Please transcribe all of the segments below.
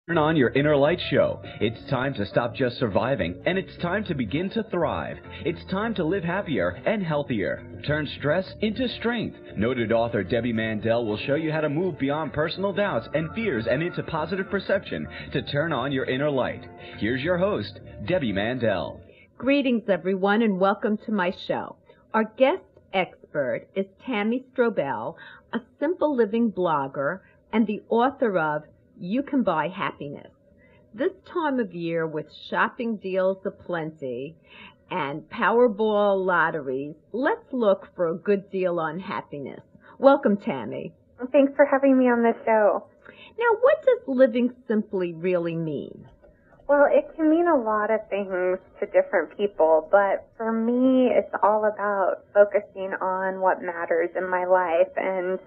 Turn on your inner light show. It's time to stop just surviving, and it's time to begin to thrive. It's time to live happier and healthier. Turn stress into strength. Noted author Debbie Mandel will show you how to move beyond personal doubts and fears and into positive perception to turn on your inner light. Here's your host, Debbie Mandel. Greetings, everyone, and welcome to my show. Our guest expert is Tammy Strobel, a simple living blogger and the author of You Can Buy Happiness. This time of year, with shopping deals aplenty and Powerball lotteries, let's look for a good deal on happiness. Welcome, Tammy. Thanks for having me on the show. Now, what does living simply really mean? Well, it can mean a lot of things to different people, but for me, it's all about focusing on what matters in my life, and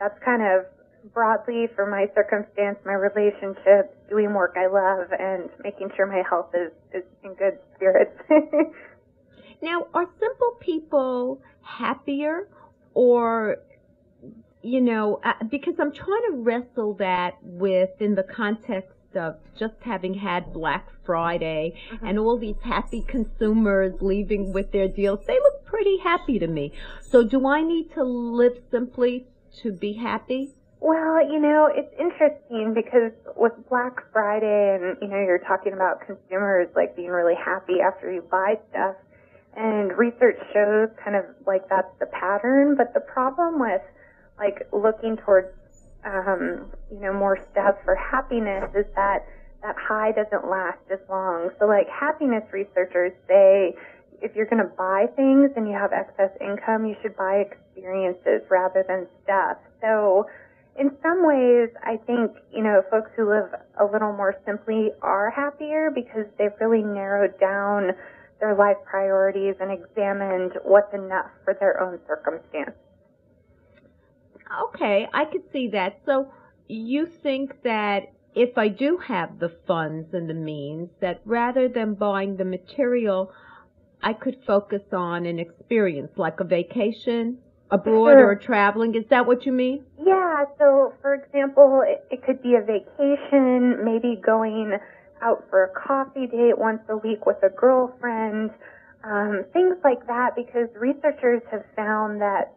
that's kind of broadly for my circumstance, my relationships, doing work I love, and making sure my health is in good spirits. Now, are simple people happier, or, because I'm trying to wrestle that within the context of just having had Black Friday and all these happy consumers leaving with their deals. They look pretty happy to me. So do I need to live simply to be happy? Well, it's interesting because with Black Friday and, you're talking about consumers like being really happy after you buy stuff, and research shows kind of like that's the pattern, but the problem with like looking towards, more stuff for happiness is that high doesn't last as long. So like happiness researchers say if you're going to buy things and you have excess income, you should buy experiences rather than stuff. So in some ways, I think, folks who live a little more simply are happier because they've really narrowed down their life priorities and examined what's enough for their own circumstance. Okay, I could see that. So you think that if I do have the funds and the means, that rather than buying the material, I could focus on an experience, like a vacation abroad or traveling. Is that what you mean? Yeah, so for example, it could be a vacation, maybe going out for a coffee date once a week with a girlfriend, things like that, because researchers have found that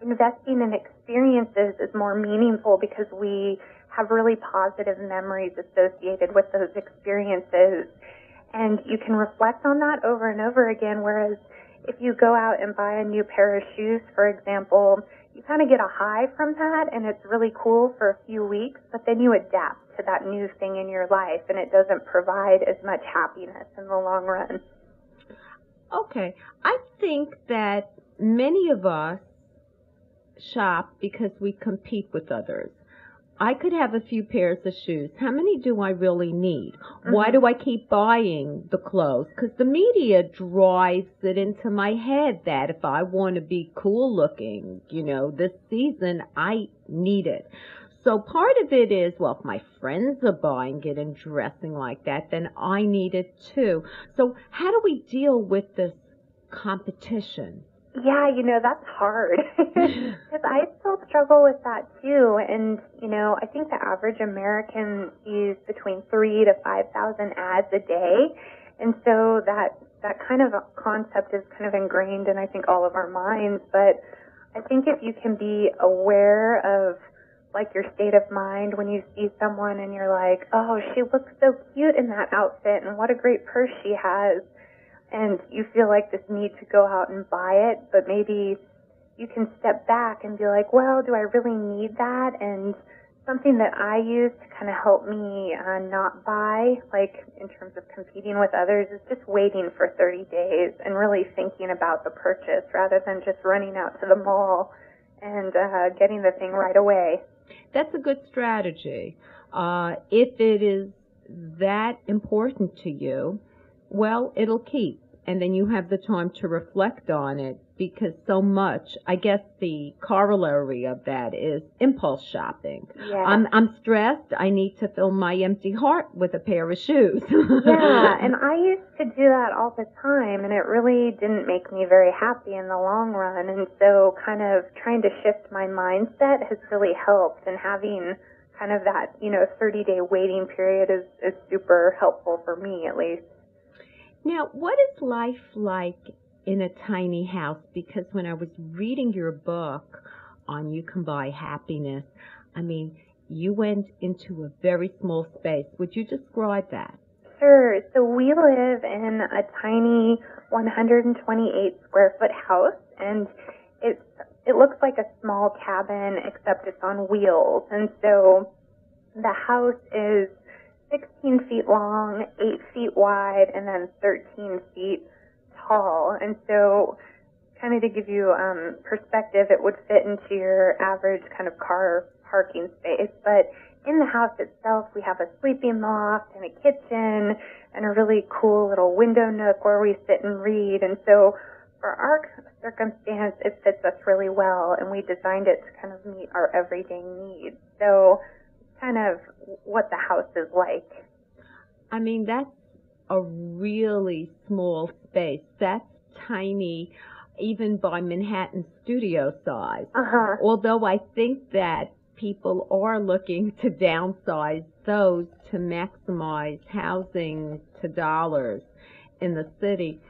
investing in experiences is more meaningful because we have really positive memories associated with those experiences. And you can reflect on that over and over again, whereas if you go out and buy a new pair of shoes, for example, you kind of get a high from that, and it's really cool for a few weeks, but then you adapt to that new thing in your life, and it doesn't provide as much happiness in the long run. Okay. I think that many of us shop because we compete with others. I could have a few pairs of shoes. How many do I really need? Why do I keep buying the clothes? Because the media drives it into my head that if I want to be cool looking, this season, I need it. So part of it is, well, if my friends are buying it and dressing like that, then I need it too. So how do we deal with this competition? Yeah, that's hard because I still struggle with that too. And, I think the average American sees between 3,000 to 5,000 ads a day. And so that kind of concept is kind of ingrained in, I think, all of our minds. But I think if you can be aware of like your state of mind when you see someone and you're like, oh, she looks so cute in that outfit and what a great purse she has. And you feel like this need to go out and buy it, but maybe you can step back and be like, well, do I really need that? And something that I use to kind of help me not buy, like in terms of competing with others, is just waiting for 30 days and really thinking about the purchase rather than just running out to the mall and getting the thing right away. That's a good strategy. If it is that important to you, well, it'll keep. And then you have the time to reflect on it, because so much, I guess the corollary of that is impulse shopping. Yeah. I'm stressed. I need to fill my empty heart with a pair of shoes. Yeah, and I used to do that all the time, and it really didn't make me very happy in the long run. And so kind of trying to shift my mindset has really helped, and having kind of that, 30-day waiting period is super helpful for me, at least. Now, what is life like in a tiny house? Because when I was reading your book on You Can Buy Happiness, you went into a very small space. Would you describe that? Sure. So we live in a tiny 128 square foot house, and it looks like a small cabin, except it's on wheels. And so the house is 16 feet long, 8 feet wide, and then 13 feet tall. And so kind of to give you perspective, it would fit into your average kind of car parking space. But in the house itself, we have a sleeping loft and a kitchen and a really cool little window nook where we sit and read. And so for our circumstance, it fits us really well, and we designed it to kind of meet our everyday needs. So kind of what the house is like. That's a really small space. That's tiny, even by Manhattan studio size. Although I think that people are looking to downsize those to maximize housing to dollars in the city.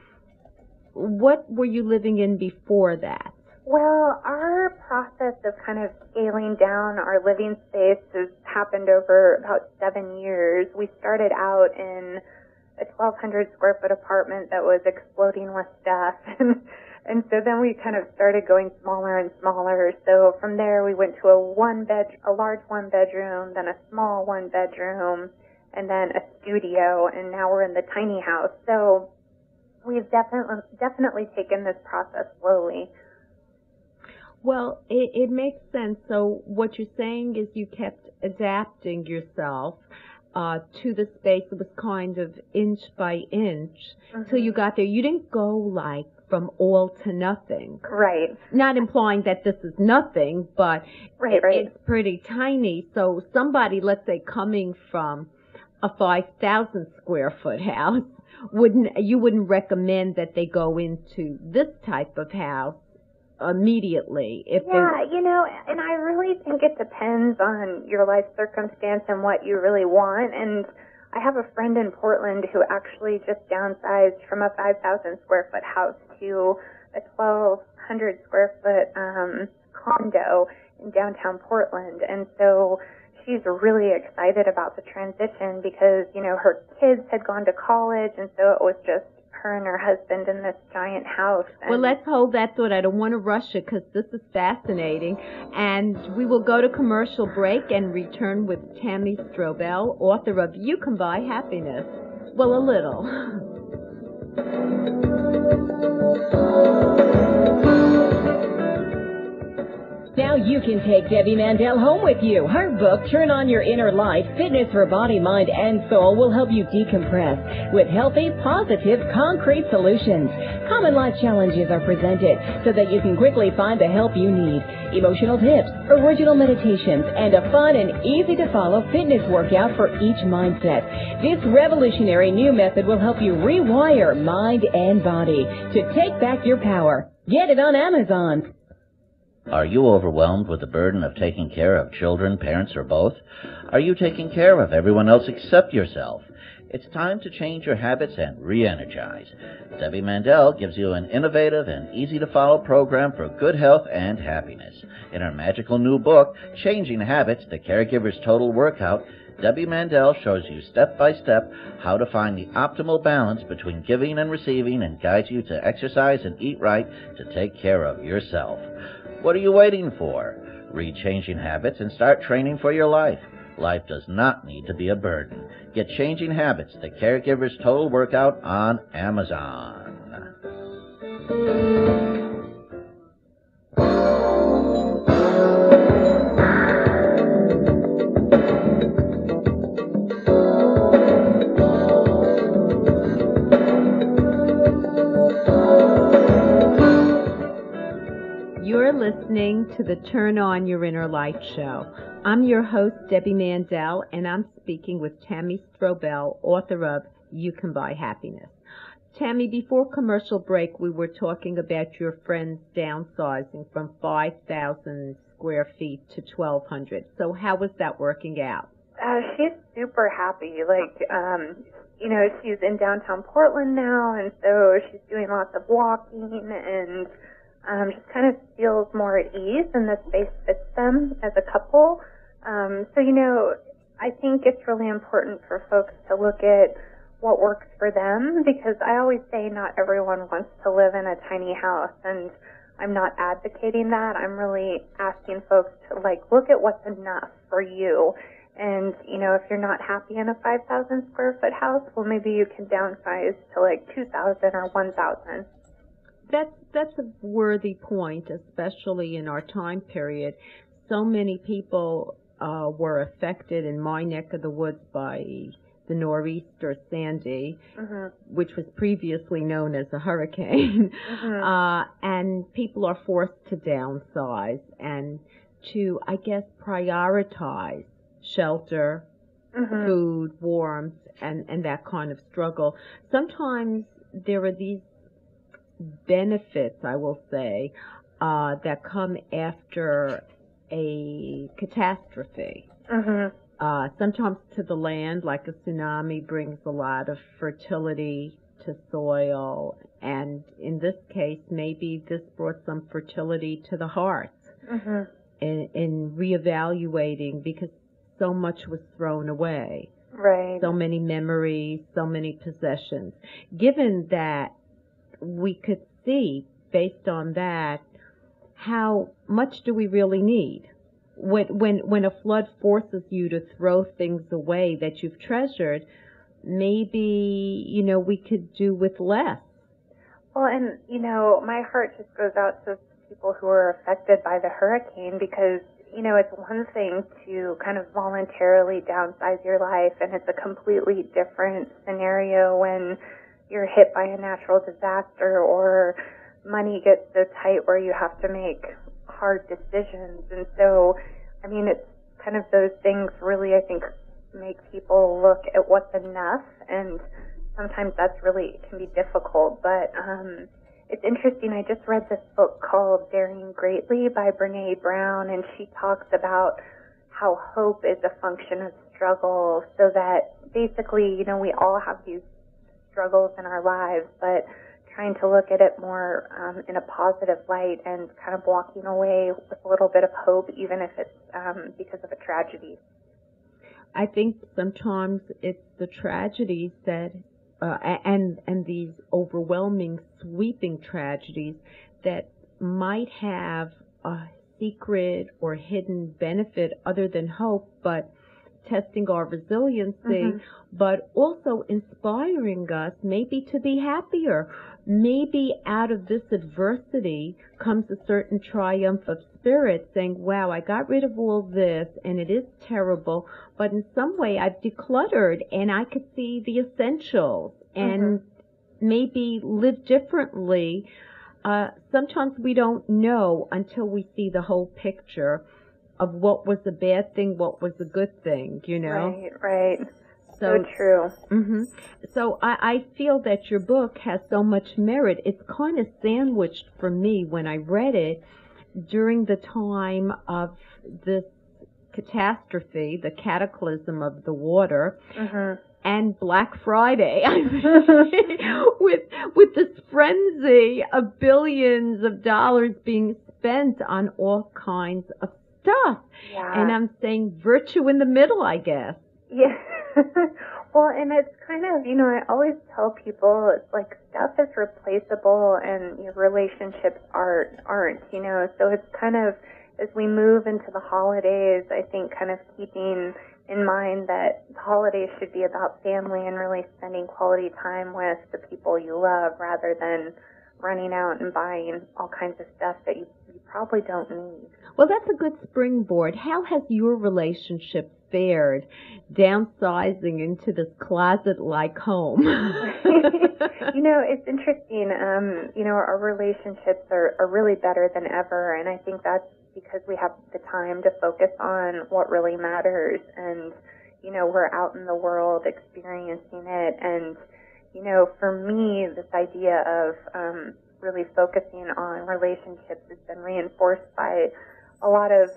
What were you living in before that? Well, our process of kind of scaling down our living space has happened over about 7 years. We started out in a 1,200 square foot apartment that was exploding with stuff. And so then we kind of started going smaller and smaller. So from there we went to a large one bedroom, then a small one bedroom, and then a studio, and now we're in the tiny house. So we've definitely taken this process slowly. Well, it makes sense. So what you're saying is you kept adapting yourself to the space. It was kind of inch by inch till you got there. You didn't go like from all to nothing. Right. Not implying that this is nothing, but right. It's pretty tiny. So somebody, let's say, coming from a 5,000 square foot house, you wouldn't recommend that they go into this type of house immediately. And I really think it depends on your life circumstance and what you really want. And I have a friend in Portland who actually just downsized from a 5,000 square foot house to a 1,200 square foot condo in downtown Portland. And so she's really excited about the transition because, her kids had gone to college, and so it was just her and her husband in this giant house. Well, let's hold that thought. I don't want to rush it because this is fascinating. And we will go to commercial break and return with Tammy Strobel, author of You Can Buy Happiness. Well, a little. Now you can take Debbie Mandel home with you. Her book, Turn On Your Inner Light, Fitness for Body, Mind, and Soul, will help you decompress with healthy, positive, concrete solutions. Common life challenges are presented so that you can quickly find the help you need. Emotional tips, original meditations, and a fun and easy-to-follow fitness workout for each mindset. This revolutionary new method will help you rewire mind and body to take back your power. Get it on Amazon. Are you overwhelmed with the burden of taking care of children, parents, or both? Are you taking care of everyone else except yourself? It's time to change your habits and re-energize. Debbie Mandel gives you an innovative and easy-to-follow program for good health and happiness. In her magical new book, Changing Habits, The Caregiver's Total Workout, Debbie Mandel shows you step-by-step how to find the optimal balance between giving and receiving and guides you to exercise and eat right to take care of yourself. What are you waiting for? Read Changing Habits and start training for your life. Life does not need to be a burden. Get Changing Habits, The Caregiver's Total Workout on Amazon. You're listening to the Turn On Your Inner Light show. I'm your host, Debbie Mandel, and I'm speaking with Tammy Strobel, author of You Can Buy Happiness. Tammy, before commercial break, we were talking about your friends downsizing from 5,000 square feet to 1,200. So how was that working out? She's super happy. She's in downtown Portland now, and so she's doing lots of walking and just kind of feels more at ease, and the space fits them as a couple. I think it's really important for folks to look at what works for them, because I always say not everyone wants to live in a tiny house, and I'm not advocating that. I'm really asking folks to look at what's enough for you. And, if you're not happy in a 5,000 square foot house, well, maybe you can downsize to 2,000 or 1,000. That's a worthy point, especially in our time period. So many people were affected in my neck of the woods by the nor'easter Sandy, which was previously known as a hurricane. And people are forced to downsize and to, I guess, prioritize shelter, food, warmth, and that kind of struggle. Sometimes there are these benefits, I will say, that come after a catastrophe. Sometimes to the land, like a tsunami, brings a lot of fertility to soil, and in this case, maybe this brought some fertility to the heart in reevaluating, because so much was thrown away. Right. So many memories, so many possessions. Given that we could see, based on that, how much do we really need? When a flood forces you to throw things away that you've treasured, maybe, we could do with less. Well, and, my heart just goes out to people who are affected by the hurricane, because it's one thing to kind of voluntarily downsize your life, and it's a completely different scenario when you're hit by a natural disaster or money gets so tight where you have to make hard decisions. And so, it's kind of those things really, I think, make people look at what's enough, and sometimes that's really, it can be difficult, but it's interesting. I just read this book called Daring Greatly by Brene Brown, and she talks about how hope is a function of struggle, so that basically, we all have these struggles in our lives, but trying to look at it more in a positive light and kind of walking away with a little bit of hope, even if it's because of a tragedy. I think sometimes it's the tragedies that and these overwhelming, sweeping tragedies that might have a secret or hidden benefit other than hope, but testing our resiliency, but also inspiring us maybe to be happier. Maybe out of this adversity comes a certain triumph of spirit, saying, wow, I got rid of all this, and it is terrible, but in some way I've decluttered, and I could see the essentials, and maybe live differently. Sometimes we don't know until we see the whole picture of what was a bad thing, what was a good thing, Right. So true. So I feel that your book has so much merit. It's kind of sandwiched for me when I read it during the time of this catastrophe, the cataclysm of the water, and Black Friday. With this frenzy of billions of dollars being spent on all kinds of stuff. Yeah. And I'm saying virtue in the middle, I guess. Yeah. Well, and it's kind of, I always tell people, it's like stuff is replaceable and your relationships aren't, so it's kind of, as we move into the holidays, I think kind of keeping in mind that the holidays should be about family and really spending quality time with the people you love rather than running out and buying all kinds of stuff that you probably don't need. Well, that's a good springboard. How has your relationship fared downsizing into this closet-like home? It's interesting. Our relationships are really better than ever, and I think that's because we have the time to focus on what really matters, and, we're out in the world experiencing it, and, for me, this idea of really focusing on relationships has been reinforced by a lot of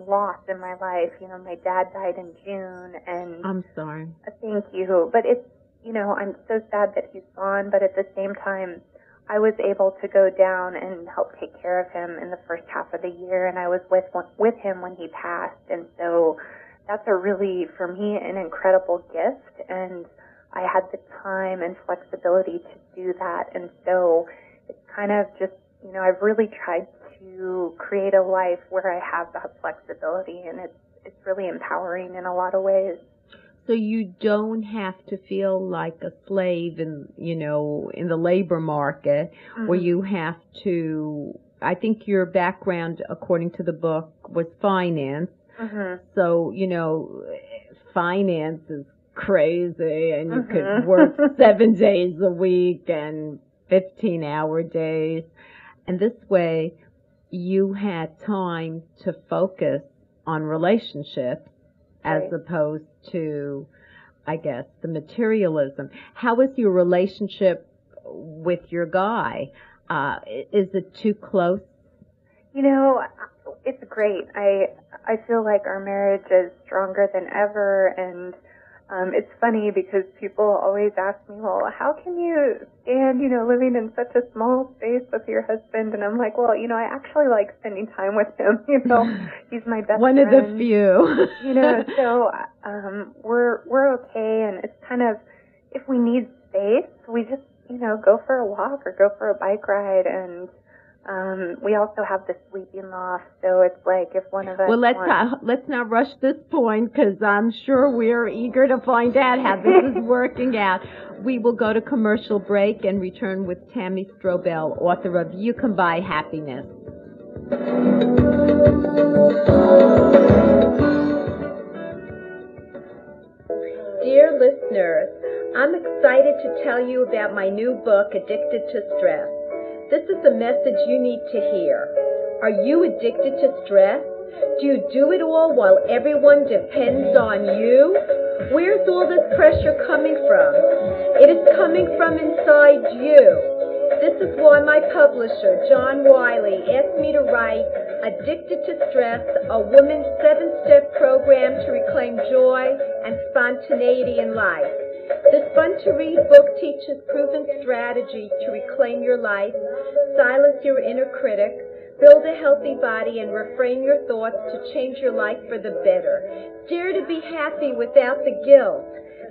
loss in my life. My dad died in June, and I'm sorry. Thank you. But it's, I'm so sad that he's gone, but at the same time, I was able to go down and help take care of him in the first half of the year, and I was with him when he passed, and so that's for me, an incredible gift, and I had the time and flexibility to do that, and so it's kind of just, I've really tried to create a life where I have that flexibility, and it's really empowering in a lot of ways. So you don't have to feel like a slave in the labor market, where you have to, I think your background, according to the book, was finance. So, finance is crazy, and you could work 7 days a week and 15-hour days. And this way, you had time to focus on relationships as opposed to, I guess, the materialism. How is your relationship with your guy? Is it too close? It's great. I feel like our marriage is stronger than ever, and it's funny because people always ask me, well, how can you stand, living in such a small space with your husband? And I'm like, well, I actually like spending time with him. He's my best One friend. One of the few. So we're okay, and it's kind of, if we need space, we just, go for a walk or go for a bike ride, and we also have the sleeping loft, so it's like if one of us let's not rush this point, because I'm sure we're eager to find out how this is working out. We will go to commercial break and return with Tammy Strobel, author of You Can Buy Happiness. Dear listeners, I'm excited to tell you about my new book, Addicted to Stress. This is a message you need to hear. Are you addicted to stress? Do you do it all while everyone depends on you? Where's all this pressure coming from? It is coming from inside you. This is why my publisher, John Wiley, asked me to write Addicted to Stress, a woman's 7-step program to reclaim joy and spontaneity in life. This fun-to-read book teaches proven strategies to reclaim your life, silence your inner critic, build a healthy body, and reframe your thoughts to change your life for the better. Dare to be happy without the guilt.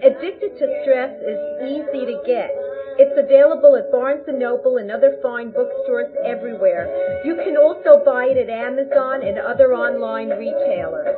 Addicted to Stress is easy to get. It's available at Barnes & Noble and other fine bookstores everywhere. You can also buy it at Amazon and other online retailers.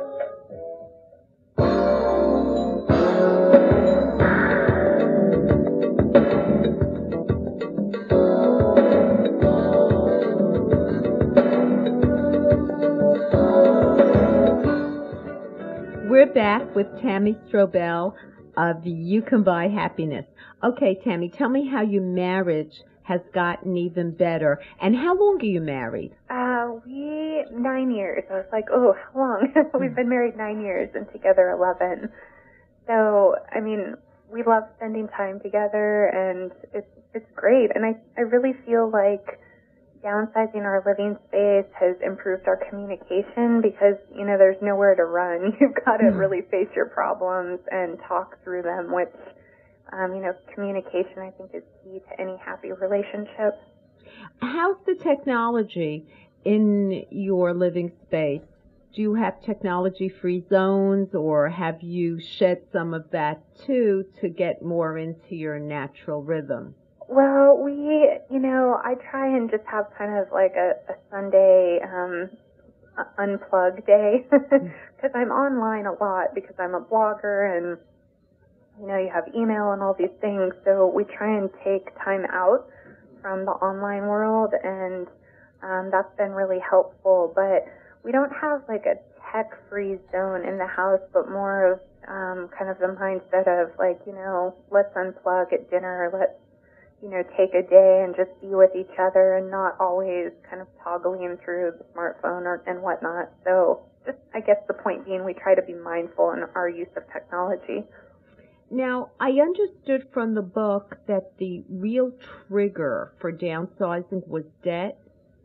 We're back with Tammy Strobel of You Can Buy Happiness. Okay, Tammy, tell me how your marriage has gotten even better. And how long are you married? 9 years. I was like, oh, how long? We've been married 9 years and together 11. So, I mean, we love spending time together, and it's great. And I really feel like downsizing our living space has improved our communication because, there's nowhere to run. You've got to really face your problems and talk through them, which, communication, I think, is key to any happy relationship. How's the technology in your living space? Do you have technology-free zones, or have you shed some of that, too, to get more into your natural rhythm? Well, I try and just have kind of like a Sunday unplug day because I'm online a lot because I'm a blogger and, you have email and all these things. So we try and take time out from the online world, and that's been really helpful. But we don't have like a tech-free zone in the house, but more of kind of the mindset of like, let's unplug at dinner, let's take a day and just be with each other and not always kind of toggling through the smartphone and whatnot. So just, I guess the point being, we try to be mindful in our use of technology. Now, I understood from the book that the real trigger for downsizing was debt,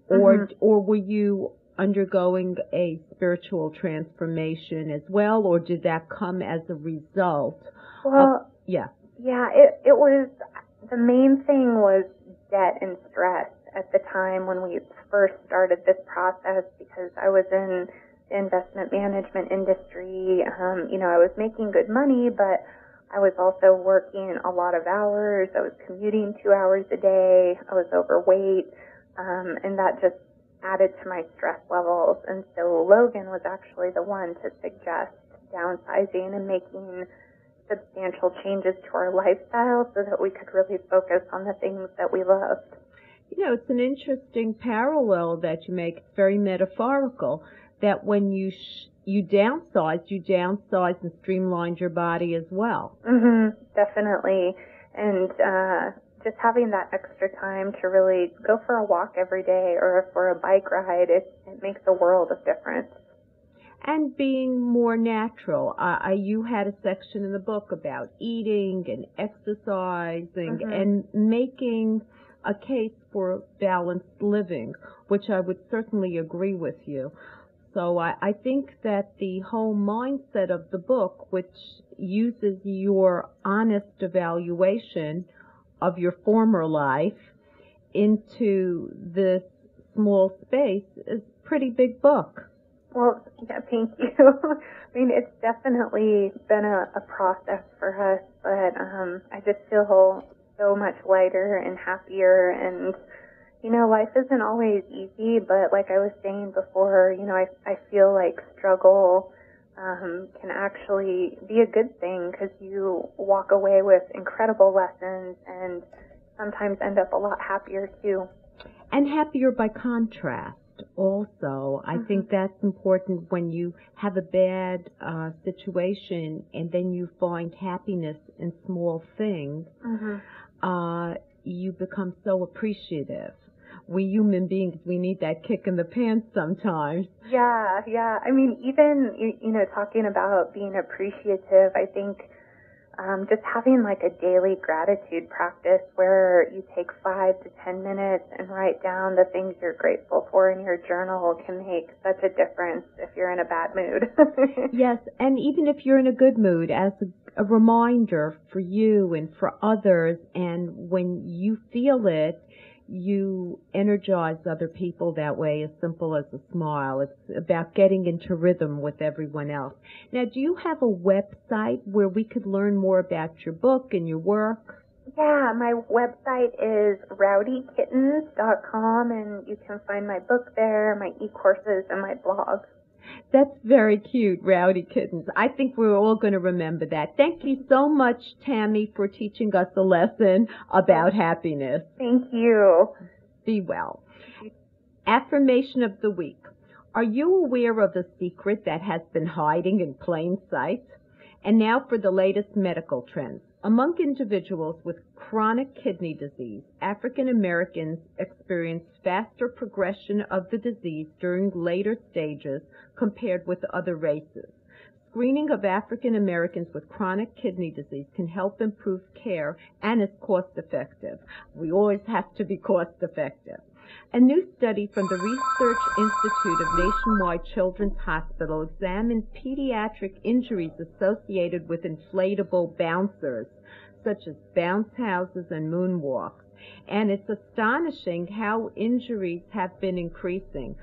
or were you undergoing a spiritual transformation as well, or did that come as a result? Well, yeah, it was, the main thing was debt and stress at the time when we first started this process, because I was in the investment management industry. I was making good money, but I was also working a lot of hours. I was commuting 2 hours a day. I was overweight, and that just added to my stress levels. And so Logan was actually the one to suggest downsizing and making substantial changes to our lifestyle so that we could really focus on the things that we loved. It's an interesting parallel that you make. It's very metaphorical, that when you downsized and streamlined your body as well. Definitely. And just having that extra time to really go for a walk every day or for a bike ride, it makes a world of difference. And being more natural. You had a section in the book about eating and exercising and making a case for balanced living, which I would certainly agree with you. So I think that the whole mindset of the book, which uses your honest evaluation of your former life into this small space, is a pretty big book. Well, yeah, thank you. I mean, it's definitely been a process for us, but I just feel so much lighter and happier. And life isn't always easy, but like I was saying before, I feel like struggle can actually be a good thing, because you walk away with incredible lessons and sometimes end up a lot happier too. And happier by contrast also. I think that's important when you have a bad situation and then you find happiness in small things. You become so appreciative. We human beings, we need that kick in the pants sometimes. Yeah. I mean, even, talking about being appreciative, I think just having like a daily gratitude practice where you take 5 to 10 minutes and write down the things you're grateful for in your journal can make such a difference if you're in a bad mood. Yes, and even if you're in a good mood, as a reminder for you and for others, and when you feel it, you energize other people that way, as simple as a smile. It's about getting into rhythm with everyone else. Now, do you have a website where we could learn more about your book and your work? Yeah, my website is rowdykittens.com, and you can find my book there, my e-courses, and my blog. That's very cute, Rowdy Kittens. I think we're all going to remember that. Thank you so much, Tammy, for teaching us a lesson about happiness. Thank you. Be well. Affirmation of the week. Are you aware of a secret that has been hiding in plain sight? And now for the latest medical trends. Among individuals with chronic kidney disease, African Americans experience faster progression of the disease during later stages compared with other races. Screening of African Americans with chronic kidney disease can help improve care and is cost effective. We always have to be cost effective. A new study from the Research Institute of Nationwide Children's Hospital examined pediatric injuries associated with inflatable bouncers, such as bounce houses and moonwalks. And it's astonishing how injuries have been increasing.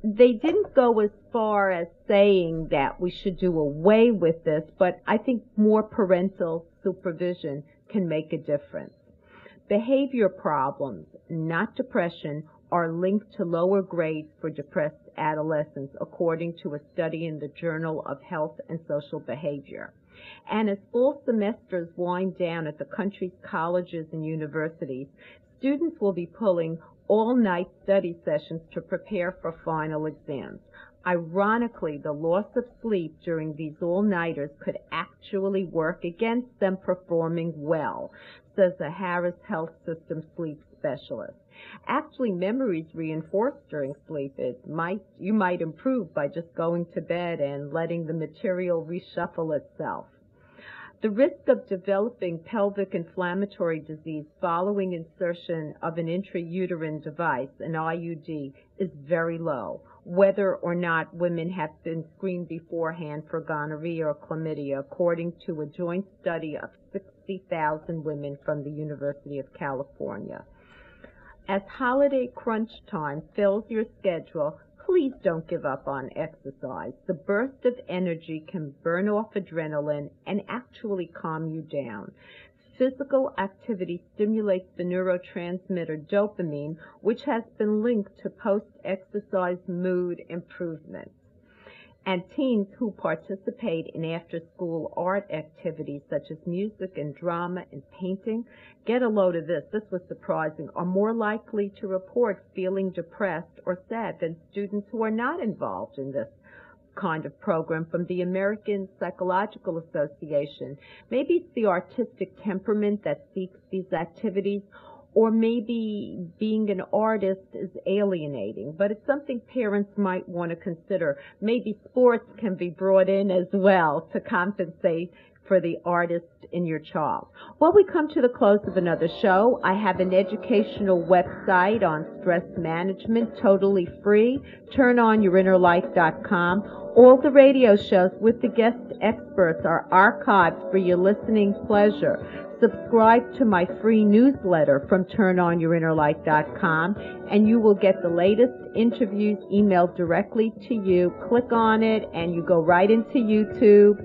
They didn't go as far as saying that we should do away with this, but I think more parental supervision can make a difference. Behavior problems, not depression, are linked to lower grades for depressed adolescents, according to a study in the Journal of Health and Social Behavior. And as fall semesters wind down at the country's colleges and universities, students will be pulling all-night study sessions to prepare for final exams. Ironically, the loss of sleep during these all-nighters could actually work against them performing well, says a Harris Health System sleep specialist. Actually, memories reinforced during sleep. You might improve by just going to bed and letting the material reshuffle itself. The risk of developing pelvic inflammatory disease following insertion of an intrauterine device, an IUD, is very low, whether or not women have been screened beforehand for gonorrhea or chlamydia, according to a joint study of 60,000 women from the University of California. As holiday crunch time fills your schedule, please don't give up on exercise. The burst of energy can burn off adrenaline and actually calm you down. Physical activity stimulates the neurotransmitter dopamine, which has been linked to post-exercise mood improvement. And teens who participate in after-school art activities such as music and drama and painting, get a load of this. This was surprising, are more likely to report feeling depressed or sad than students who are not involved in this kind of program from the American Psychological Association. Maybe it's the artistic temperament that seeks these activities, or maybe being an artist is alienating, but it's something parents might want to consider. Maybe sports can be brought in as well to compensate for the artist in your child. Well, we come to the close of another show. I have an educational website on stress management, totally free, turnonyourinnerlife.com. All the radio shows with the guest experts are archived for your listening pleasure. Subscribe to my free newsletter from turnonyourinnerlife.com, and you will get the latest interviews emailed directly to you. Click on it, and you go right into YouTube.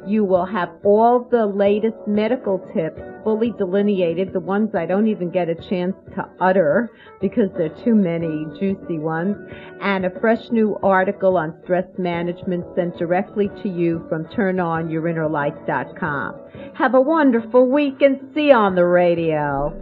You will have all the latest medical tips fully delineated, the ones I don't even get a chance to utter because there are too many juicy ones, and a fresh new article on stress management sent directly to you from turnonyourinnerlife.com. Have a wonderful week and see you on the radio.